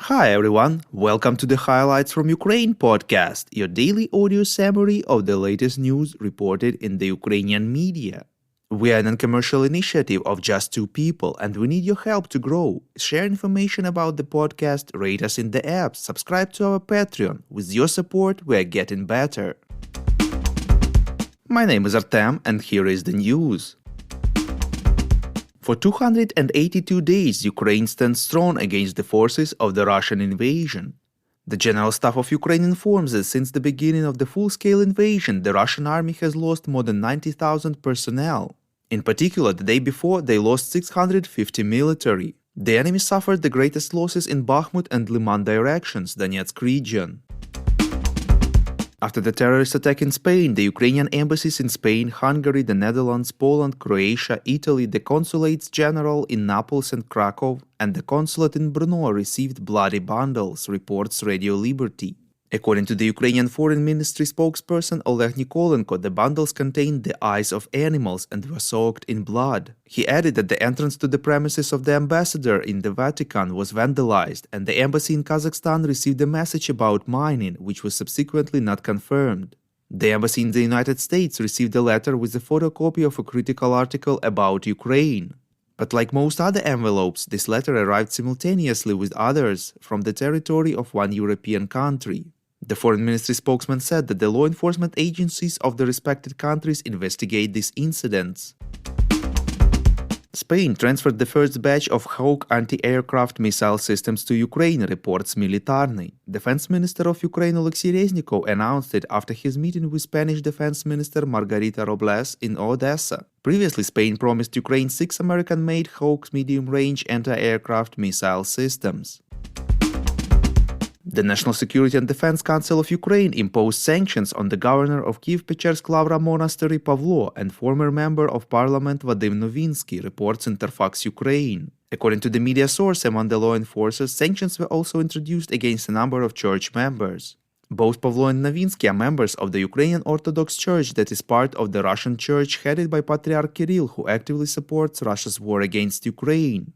Hi everyone, welcome to the Highlights from Ukraine podcast, your daily audio summary of the latest news reported in the Ukrainian media. We are a non-commercial initiative of just two people and we need your help to grow. Share information about the podcast, rate us in the apps, subscribe to our Patreon. With your support, we are getting better. My name is Artem and here is the news. For 282 days, Ukraine stands strong against the forces of the Russian invasion. The General Staff of Ukraine informs that since the beginning of the full-scale invasion, the Russian army has lost more than 90,000 personnel. In particular, the day before, they lost 650 military. The enemy suffered the greatest losses in Bakhmut and Liman directions, Donetsk region. After the terrorist attack in Spain, the Ukrainian embassies in Spain, Hungary, the Netherlands, Poland, Croatia, Italy, the consulates general in Naples and Krakow, and the consulate in Brno received bloody bundles, reports Radio Liberty. According to the Ukrainian Foreign Ministry spokesperson Oleg Nikolenko, the bundles contained the eyes of animals and were soaked in blood. He added that the entrance to the premises of the ambassador in the Vatican was vandalized, and the embassy in Kazakhstan received a message about mining, which was subsequently not confirmed. The embassy in the United States received a letter with a photocopy of a critical article about Ukraine. But like most other envelopes, this letter arrived simultaneously with others from the territory of one European country. The Foreign Ministry spokesman said that the law enforcement agencies of the respected countries investigate these incidents. Spain transferred the first batch of Hawk anti-aircraft missile systems to Ukraine, reports Militarny. Defense Minister of Ukraine Alexei Reznikov announced it after his meeting with Spanish Defense Minister Margarita Robles in Odessa. Previously, Spain promised Ukraine 6 American-made Hawk medium-range anti-aircraft missile systems. The National Security and Defense Council of Ukraine imposed sanctions on the governor of Kiev-Pechersk Lavra Monastery Pavlo and former member of parliament Vadim Novinsky, reports Interfax Ukraine. According to the media source, among the law enforcers, sanctions were also introduced against a number of church members. Both Pavlo and Novinsky are members of the Ukrainian Orthodox Church that is part of the Russian Church headed by Patriarch Kirill, who actively supports Russia's war against Ukraine.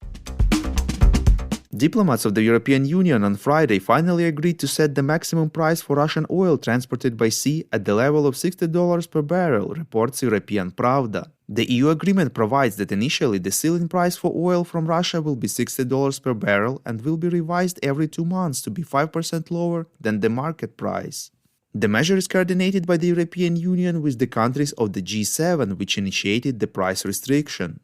Diplomats of the European Union on Friday finally agreed to set the maximum price for Russian oil transported by sea at the level of $60 per barrel, reports European Pravda. The EU agreement provides that initially the ceiling price for oil from Russia will be $60 per barrel and will be revised every 2 months to be 5% lower than the market price. The measure is coordinated by the European Union with the countries of the G7, which initiated the price restriction.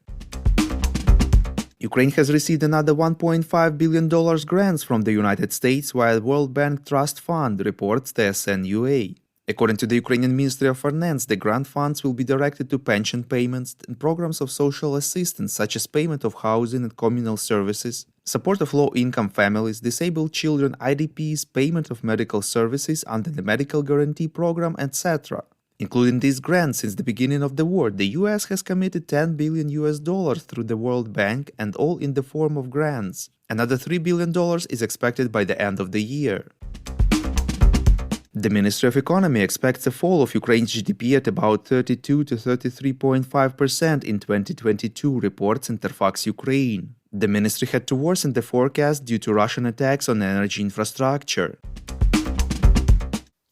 Ukraine has received another $1.5 billion grants from the United States via World Bank Trust Fund, reports TSN-UA. According to the Ukrainian Ministry of Finance, the grant funds will be directed to pension payments and programs of social assistance such as payment of housing and communal services, support of low-income families, disabled children, IDPs, payment of medical services under the Medical Guarantee Program, etc. Including these grants since the beginning of the war, the US has committed $10 billion through the World Bank and all in the form of grants. Another $3 billion is expected by the end of the year. The Ministry of Economy expects a fall of Ukraine's GDP at about 32 to 33.5% in 2022, reports Interfax Ukraine. The ministry had to worsen the forecast due to Russian attacks on energy infrastructure.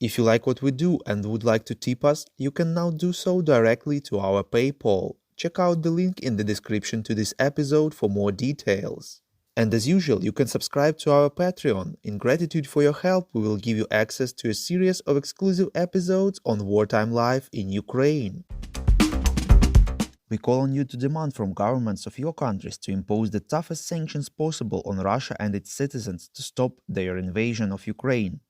If you like what we do and would like to tip us, you can now do so directly to our PayPal. Check out the link in the description to this episode for more details. And as usual, you can subscribe to our Patreon. In gratitude for your help, we will give you access to a series of exclusive episodes on wartime life in Ukraine. We call on you to demand from governments of your countries to impose the toughest sanctions possible on Russia and its citizens to stop their invasion of Ukraine.